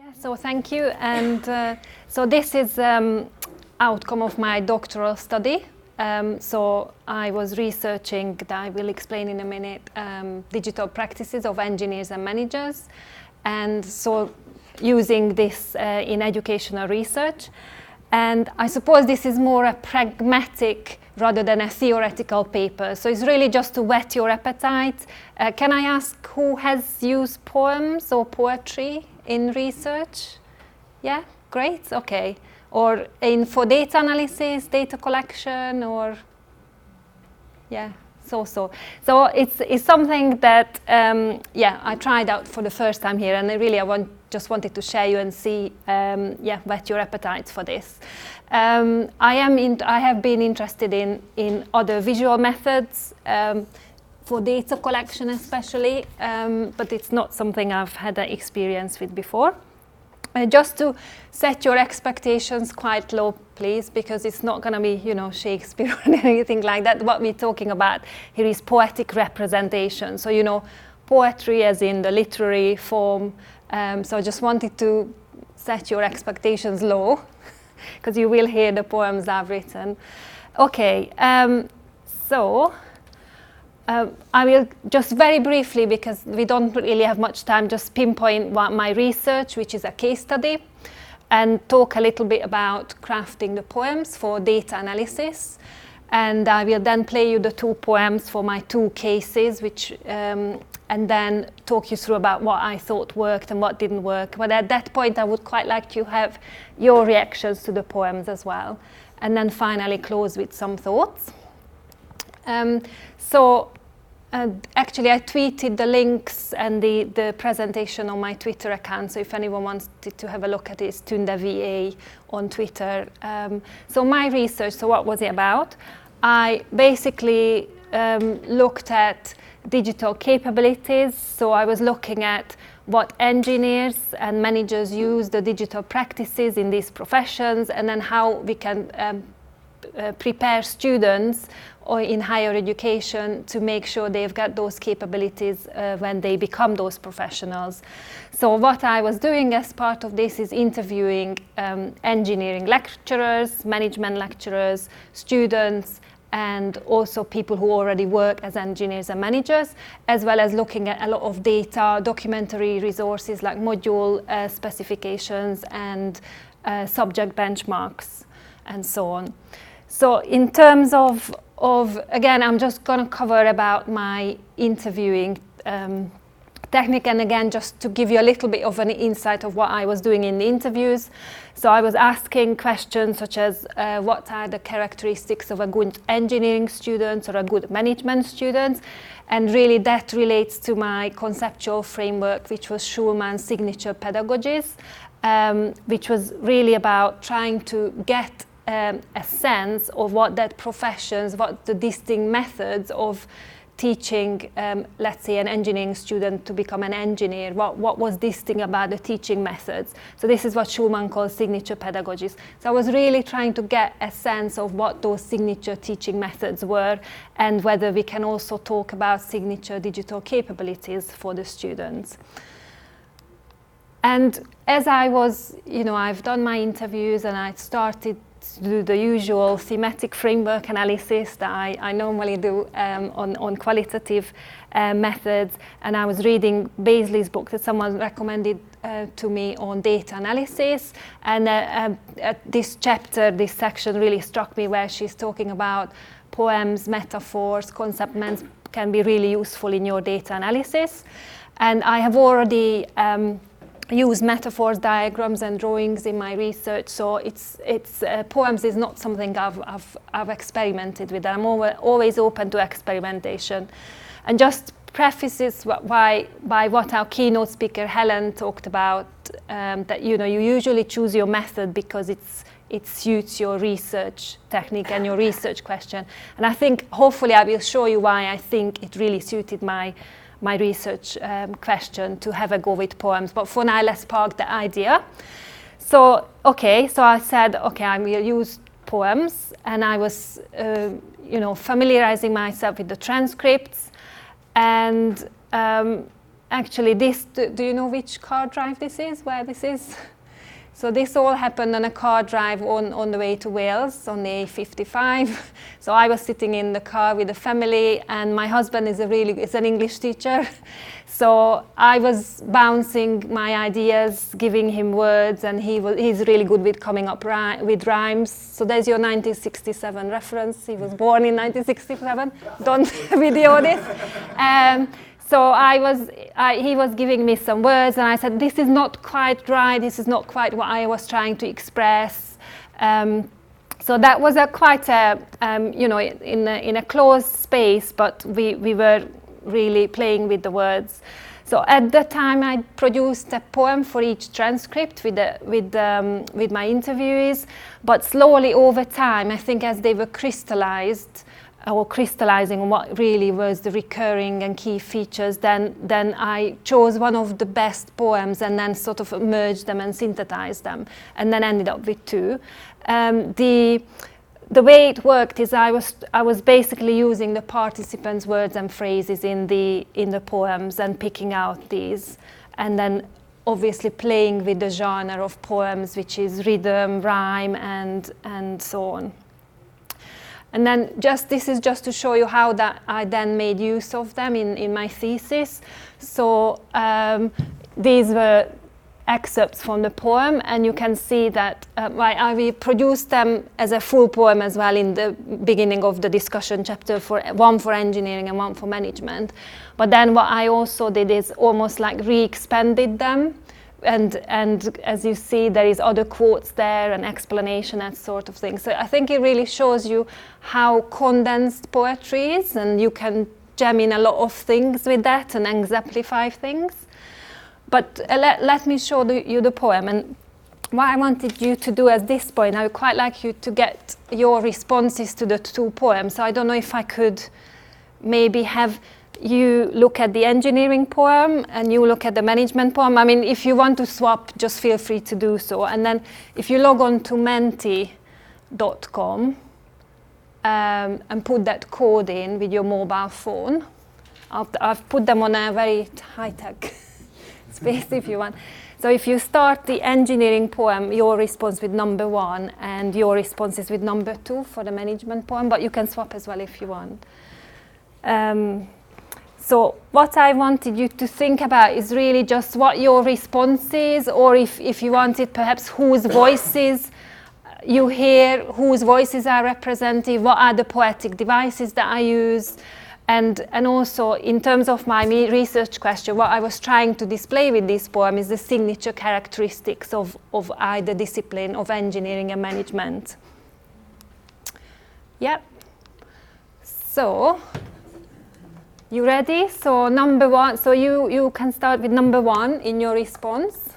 Yeah, so thank you. And so this is outcome of my doctoral study. So I was researching, I will explain in a minute, digital practices of engineers and managers. And so using this in educational research. And I suppose this is more a pragmatic rather than a theoretical paper. So it's really just to whet your appetite. Can I ask who has used poems or poetry in research? Yeah, great, okay. Or for data analysis, data collection, or yeah, so it's something that yeah, I tried out for the first time here, and I just wanted to share you and see yeah, whet your appetite for this. I have been interested in other visual methods for data collection especially, but it's not something I've had an experience with before. Just to set your expectations quite low, please, because it's not going to be, you know, Shakespeare or anything like that. What we're talking about here is poetic representation. So, you know, poetry as in the literary form. So I just wanted to set your expectations low, because you will hear the poems I've written. Okay, so I will just very briefly, because we don't really have much time, just pinpoint my research, which is a case study, and talk a little bit about crafting the poems for data analysis. And I will then play you the two poems for my two cases, which, and then talk you through about what I thought worked and what didn't work. But at that point, I would quite like to have your reactions to the poems as well. And then finally close with some thoughts. Actually, I tweeted the links and the presentation on my Twitter account, so if anyone wanted to have a look at it, it's Tunde VA on Twitter. So my research, so what was it about? I basically looked at digital capabilities, so I was looking at what engineers and managers use the digital practices in these professions, and then how we can prepare students or in higher education to make sure they've got those capabilities when they become those professionals. So what I was doing as part of this is interviewing engineering lecturers, management lecturers, students, and also people who already work as engineers and managers, as well as looking at a lot of data, documentary resources like module specifications and subject benchmarks, and so on. So in terms of again, I'm just going to cover about my interviewing technique, and again, just to give you a little bit of an insight of what I was doing in the interviews. So I was asking questions such as what are the characteristics of a good engineering student or a good management student, and really that relates to my conceptual framework, which was Schulman's signature pedagogies, which was really about trying to get a sense of what that professions, what the distinct methods of teaching, let's say, an engineering student to become an engineer, what was distinct about the teaching methods. So this is what Schulman calls signature pedagogies. So I was really trying to get a sense of what those signature teaching methods were, and whether we can also talk about signature digital capabilities for the students. And as I was, you know, I've done my interviews and I started to do the usual thematic framework analysis that I normally do on qualitative methods, and I was reading Bazeley's book that someone recommended to me on data analysis, and this chapter, this section really struck me, where she's talking about poems, metaphors, concept can be really useful in your data analysis. And I have already use metaphors, diagrams, and drawings in my research. So poems is not something I've experimented with. I'm always open to experimentation. And just prefaces by what our keynote speaker Helen talked about, that you usually choose your method because it suits your research technique and your research question. And I think hopefully I will show you why I think it really suited my research question to have a go with poems. But for now, let's park the idea. So I said, I will use poems, and I was, familiarizing myself with the transcripts, and actually this, do you know which car drive this is, where this is? So this all happened on a car drive on the way to Wales on the A55. So I was sitting in the car with the family, and my husband is an English teacher. So I was bouncing my ideas, giving him words, and he's really good with coming up with rhymes. So there's your 1967 reference. He was born in 1967. Don't video this. So he was giving me some words, and I said, this is not quite right, this is not quite what I was trying to express. So that was quite a, in a closed space, but we were really playing with the words. So at the time I produced a poem for each transcript with my interviewees, but slowly over time, I think as they were crystallizing on what really was the recurring and key features, then I chose one of the best poems and then sort of merged them and synthesized them, and then ended up with two. The way it worked is I was basically using the participants' words and phrases in the poems and picking out these, and then obviously playing with the genre of poems, which is rhythm, rhyme, and so on. And then this is just to show you how that I then made use of them in my thesis. So these were excerpts from the poem, and you can see that I produced them as a full poem as well in the beginning of the discussion chapter, one for engineering and one for management. But then what I also did is almost like re-expanded them. And as you see, there is other quotes there and explanation, that sort of thing. So I think it really shows you how condensed poetry is, and you can jam in a lot of things with that and exemplify things. But let me show you the poem. And what I wanted you to do at this point, I would quite like you to get your responses to the two poems. So I don't know if I could maybe have you look at the engineering poem and you look at the management poem. I mean, if you want to swap, just feel free to do so. And then if you log on to menti.com and put that code in with your mobile phone, I've put them on a very high-tech space if you want. So if you start the engineering poem, your response with number 1 and your response is with number 2 for the management poem, but you can swap as well if you want. So what I wanted you to think about is really just what your response is, or if you wanted perhaps whose voices you hear, whose voices are representative, what are the poetic devices that I use, and also in terms of my research question, what I was trying to display with this poem is the signature characteristics of either discipline of engineering and management. Yep. So, you ready? So number 1, so you can start with number 1 in your response.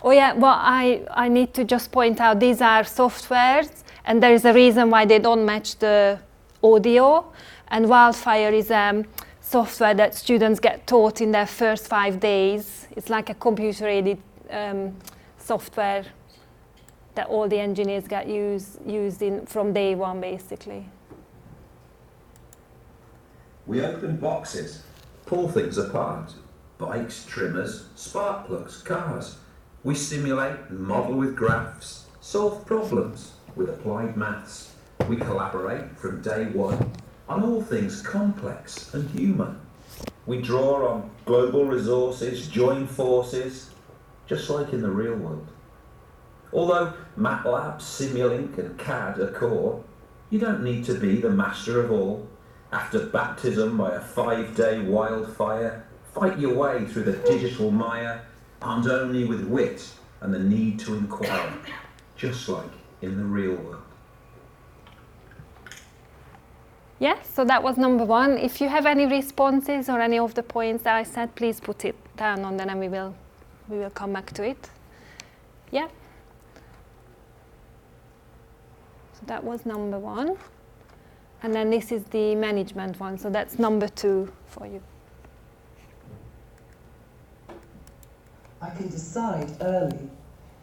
Oh yeah, well I need to just point out these are softwares, and there is a reason why they don't match the audio. And Wildfire is software that students get taught in their first 5 days. It's like a computer-aided software that all the engineers get used in from day 1 basically. We open boxes, pull things apart. Bikes, trimmers, spark plugs, cars. We simulate and model with graphs, solve problems with applied maths. We collaborate from day 1 on all things complex and human. We draw on global resources, join forces, just like in the real world. Although MATLAB, Simulink and CAD are core, you don't need to be the master of all. After baptism by a 5-day wildfire, fight your way through the digital mire, armed only with wit and the need to inquire, just like in the real world. Yes, so that was number 1. If you have any responses or any of the points that I said, please put it down on them and we will come back to it. Yeah. So that was number 1. And then this is the management one, so that's number 2 for you. I can decide early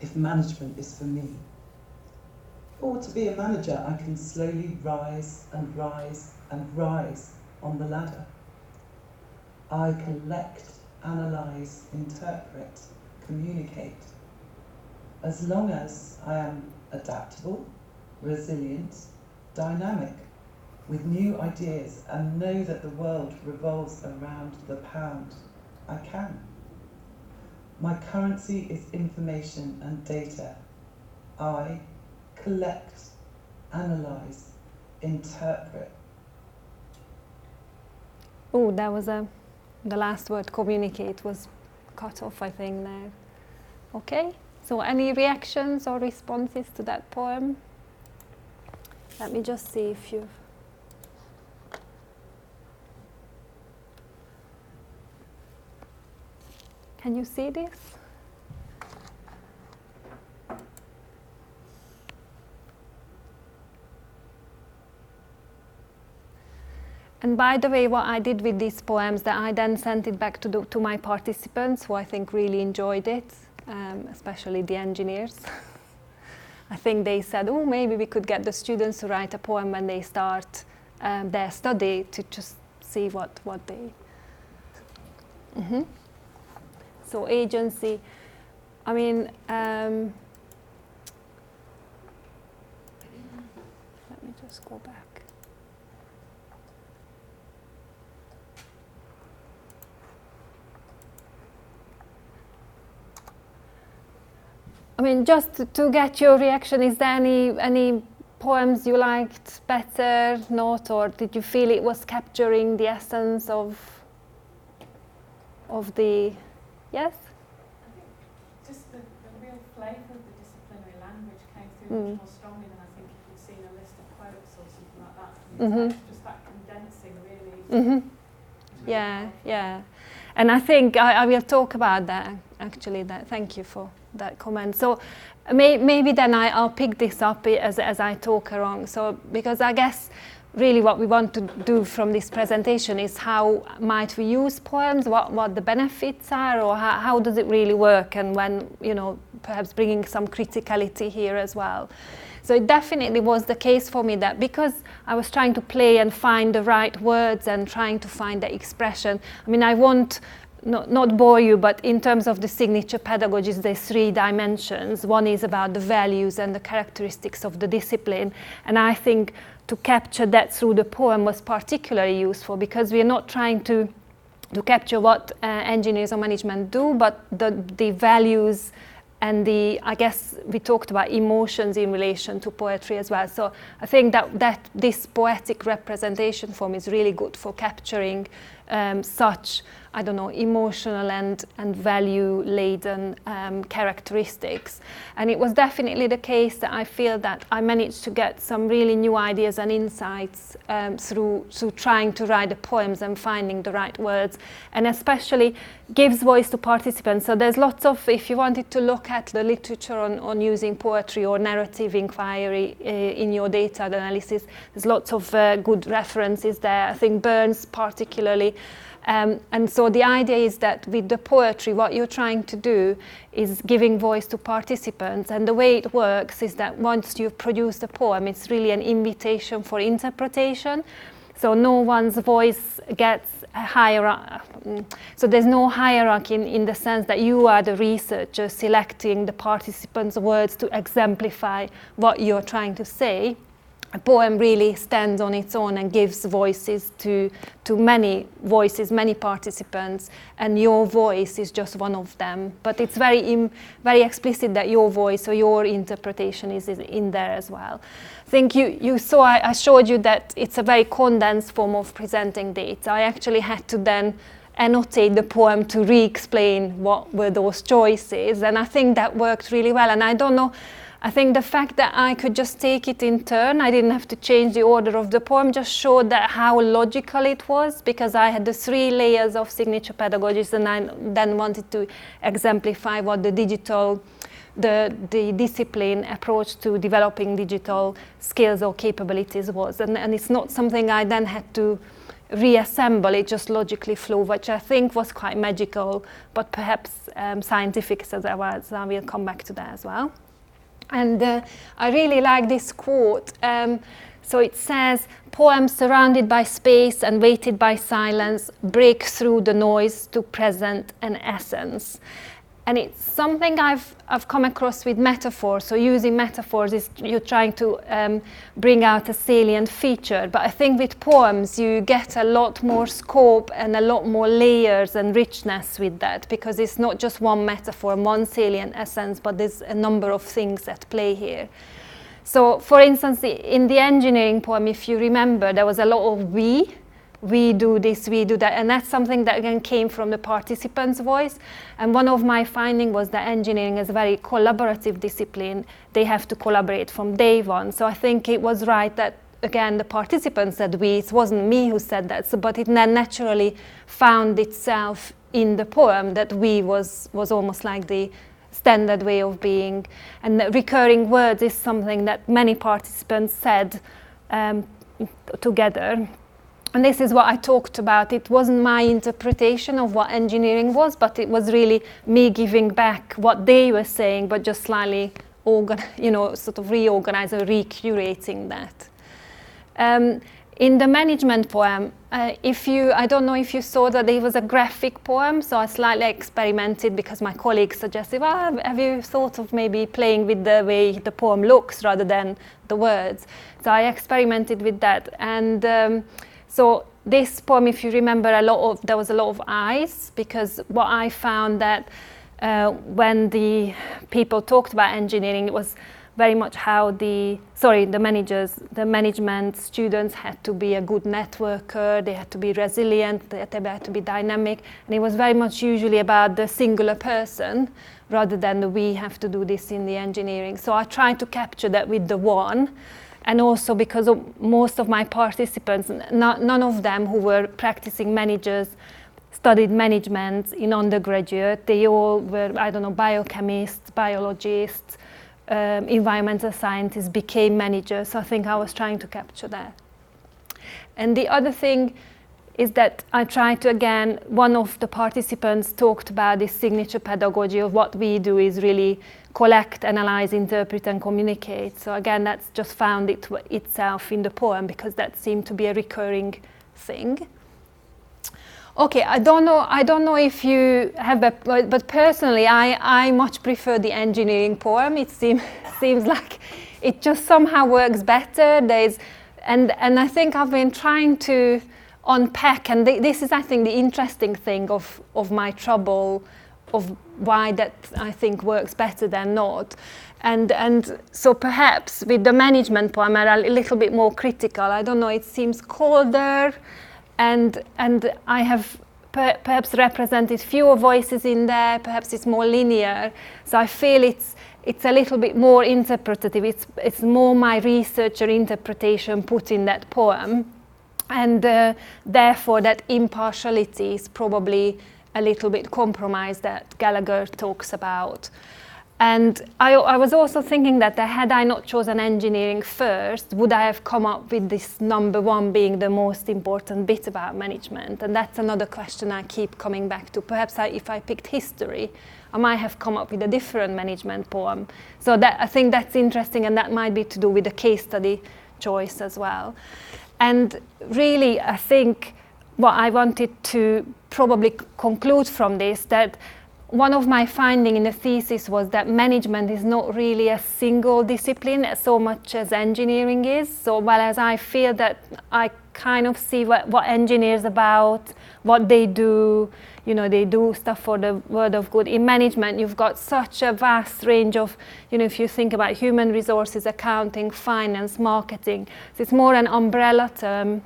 if management is for me. Or to be a manager, I can slowly rise and rise and rise on the ladder. I collect, analyse, interpret, communicate. As long as I am adaptable, resilient, dynamic, with new ideas and know that the world revolves around the pound, I can. My currency is information and data. I collect, analyse, interpret. Oh, that was the last word, communicate, was cut off, I think, there. Okay, so any reactions or responses to that poem? Let me just see if you've... Can you see this? And by the way, what I did with these poems, that I then sent it back to my participants, who I think really enjoyed it, especially the engineers. I think they said, oh, maybe we could get the students to write a poem when they start their study, to just see what they... Mm-hmm. So agency, I mean, let me just go back. I mean, just to get your reaction, is there any poems you liked better, not, or did you feel it was capturing the essence of the, yes? I think just the real flavour of the disciplinary language came through much more strongly than I think if you'd seen a list of quotes or something like that from the text. Just that condensing really. Yeah, yeah. And I think I will talk about that, actually. Thank you for that comment. So maybe then I'll pick this up as I talk along. So because I guess really what we want to do from this presentation is how might we use poems, what the benefits are, or how does it really work, and when, perhaps bringing some criticality here as well. So it definitely was the case for me that because I was trying to play and find the right words and trying to find the expression, I mean, I won't not bore you, but in terms of the signature pedagogies, there's 3 dimensions. One is about the values and the characteristics of the discipline, and I think to capture that through the poem was particularly useful, because we are not trying to capture what engineers or management do, but the values and I guess we talked about emotions in relation to poetry as well. So I think that this poetic representation form is really good for capturing such, I don't know, emotional and value-laden characteristics. And it was definitely the case that I feel that I managed to get some really new ideas and insights through trying to write the poems and finding the right words, and especially gives voice to participants. So there's lots of, if you wanted to look at the literature on using poetry or narrative inquiry in your data analysis, there's lots of good references there. I think Burns particularly. And so the idea is that with the poetry, what you're trying to do is giving voice to participants. And the way it works is that once you've produced a poem, it's really an invitation for interpretation. So no one's voice gets a hierarchy. So there's no hierarchy in the sense that you are the researcher selecting the participants' words to exemplify what you're trying to say. A poem really stands on its own and gives voices to many voices, many participants, and your voice is just one of them. But it's very explicit that your voice or your interpretation is in there as well. I think you saw, I showed you that it's a very condensed form of presenting data. I actually had to then annotate the poem to re-explain what were those choices, and I think that worked really well. And I don't know, I think the fact that I could just take it in turn, I didn't have to change the order of the poem, just showed that how logical it was, because I had the 3 layers of signature pedagogies, and I then wanted to exemplify what the discipline approach to developing digital skills or capabilities was. And it's not something I then had to reassemble, it just logically flew, which I think was quite magical, but perhaps scientific as well. So I will come back to that as well. And I really like this quote. So it says, poems surrounded by space and weighted by silence break through the noise to present an essence. And it's something I've come across with metaphors. So using metaphors is you're trying to bring out a salient feature. But I think with poems you get a lot more scope and a lot more layers and richness with that, because it's not just one metaphor, one salient essence, but there's a number of things at play here. So for instance, in the engineering poem, if you remember, there was a lot of we do this, we do that, and that's something that again came from the participant's voice. And one of my findings was that engineering is a very collaborative discipline. They have to collaborate from day one. So I think it was right that, again, the participants said we, it wasn't me who said that, so, but it then naturally found itself in the poem that we was almost like the standard way of being. And the recurring words is something that many participants said together. And this is what I talked about. It wasn't my interpretation of what engineering was, but it was really me giving back what they were saying, but just slightly, sort of reorganizing, recurating that. In the management poem, I don't know if you saw that it was a graphic poem, so I slightly experimented because my colleagues suggested, well, have you thought of maybe playing with the way the poem looks rather than the words? So I experimented with that. And so this poem, if you remember, there was a lot of eyes, because what I found that when the people talked about engineering, it was very much how the management students had to be a good networker, they had to be resilient, they had to be dynamic, and it was very much usually about the singular person rather than the we have to do this in the engineering. So I tried to capture that with the one. And also because most of my participants, none of them who were practicing managers studied management in undergraduate. They all were, biochemists, biologists, environmental scientists, became managers. So I think I was trying to capture that. And the other thing is that I tried to, again, one of the participants talked about this signature pedagogy of what we do is really collect, analyze, interpret, and communicate. So again, that's just found itself in the poem, because that seemed to be a recurring thing. Okay, I don't know if you have, but personally, I much prefer the engineering poem. It seems like it just somehow works better. And I think I've been trying to unpack, and this is, I think, the interesting thing of my trouble of why that I think works better than not. And so perhaps with the management poem I'm a little bit more critical. I don't know, it seems colder, and I have perhaps represented fewer voices in there, perhaps it's more linear. So I feel it's a little bit more interpretative. It's more my research or interpretation put in that poem. And therefore that impartiality is probably a little bit compromised that Gallagher talks about. And I was also thinking that had I not chosen engineering first, would I have come up with this number one being the most important bit about management? And that's another question I keep coming back to. Perhaps if I picked history, I might have come up with a different management poem. So I think that's interesting, and that might be to do with the case study choice as well. And really, I think what I wanted to probably conclude from this, that one of my findings in the thesis was that management is not really a single discipline so much as engineering is. So while as I feel that I kind of see what engineers about, what they do, they do stuff for the world of good. In management, you've got such a vast range of, if you think about human resources, accounting, finance, marketing, so it's more an umbrella term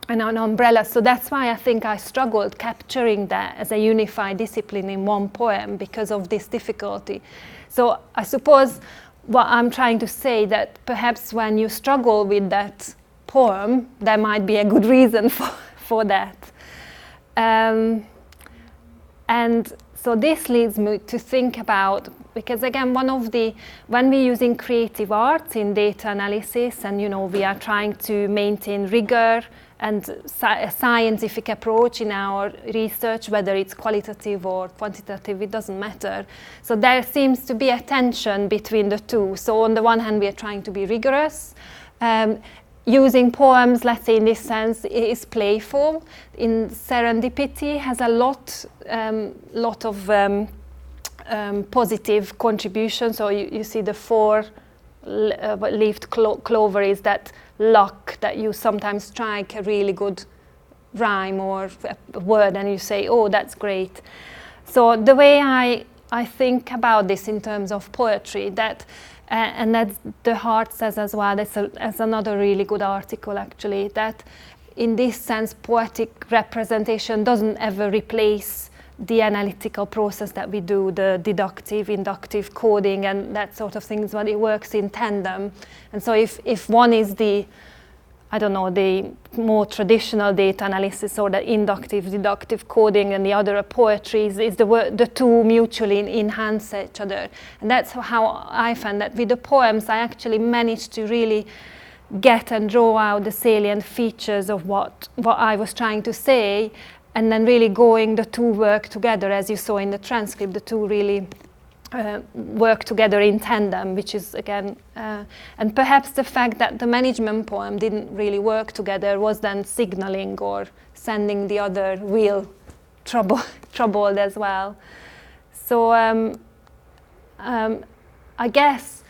and an umbrella. So that's why I think I struggled capturing that as a unified discipline in one poem because of this difficulty. So I suppose what I'm trying to say that perhaps when you struggle with that poem, there might be a good reason for that. And so this leads me to think about, because again, when we're using creative arts in data analysis, and we are trying to maintain rigor and a scientific approach in our research, whether it's qualitative or quantitative, it doesn't matter. So there seems to be a tension between the two. So on the one hand, we are trying to be rigorous, using poems, let's say in this sense, is playful. In Serendipity has a lot of positive contributions. So you see the four-leaved clover is that luck that you sometimes strike a really good rhyme or a word and you say, oh, that's great. So the way I think about this in terms of poetry, that and that the Heart says as well, that's another really good article actually, that in this sense poetic representation doesn't ever replace the analytical process that we do, the deductive, inductive coding and that sort of things, but it works in tandem. And so if one is the more traditional data analysis or the inductive, deductive coding and the other poetry is the two mutually enhance each other. And that's how I found that with the poems I actually managed to really get and draw out the salient features of what I was trying to say, and then really the two work together, as you saw in the transcript, the two really work together in tandem, which is again, and perhaps the fact that the management poem didn't really work together was then signaling or sending the other wheel troubled as well. So I guess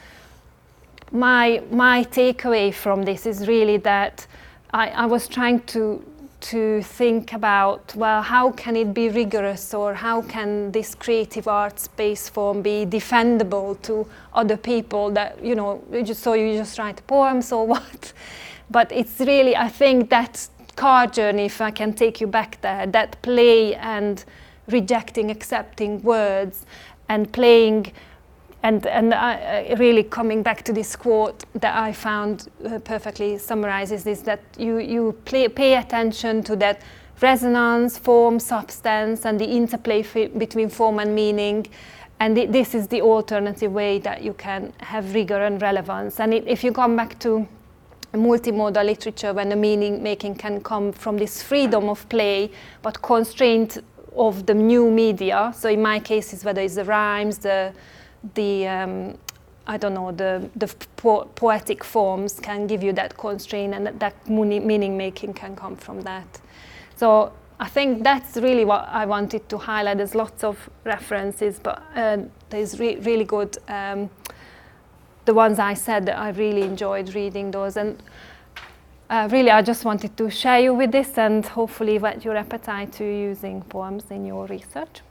my takeaway from this is really that I was trying to think about, well, how can it be rigorous, or how can this creative art space form be defendable to other people that, you just write a poem, so what? But it's really, I think that car journey, if I can take you back there, that play and rejecting, accepting words and playing, and really coming back to this quote that I found perfectly summarizes this, that you pay attention to that resonance, form, substance, and the interplay between form and meaning. And this is the alternative way that you can have rigor and relevance. And if you come back to multimodal literature, when the meaning making can come from this freedom of play, but constraint of the new media. So in my case, it's whether it's the rhymes, the poetic forms can give you that constraint, and that meaning making can come from that. So I think that's really what I wanted to highlight. There's lots of references, but there's really good, the ones I said that I really enjoyed reading those, and really I just wanted to share you with this and hopefully whet your appetite to using poems in your research.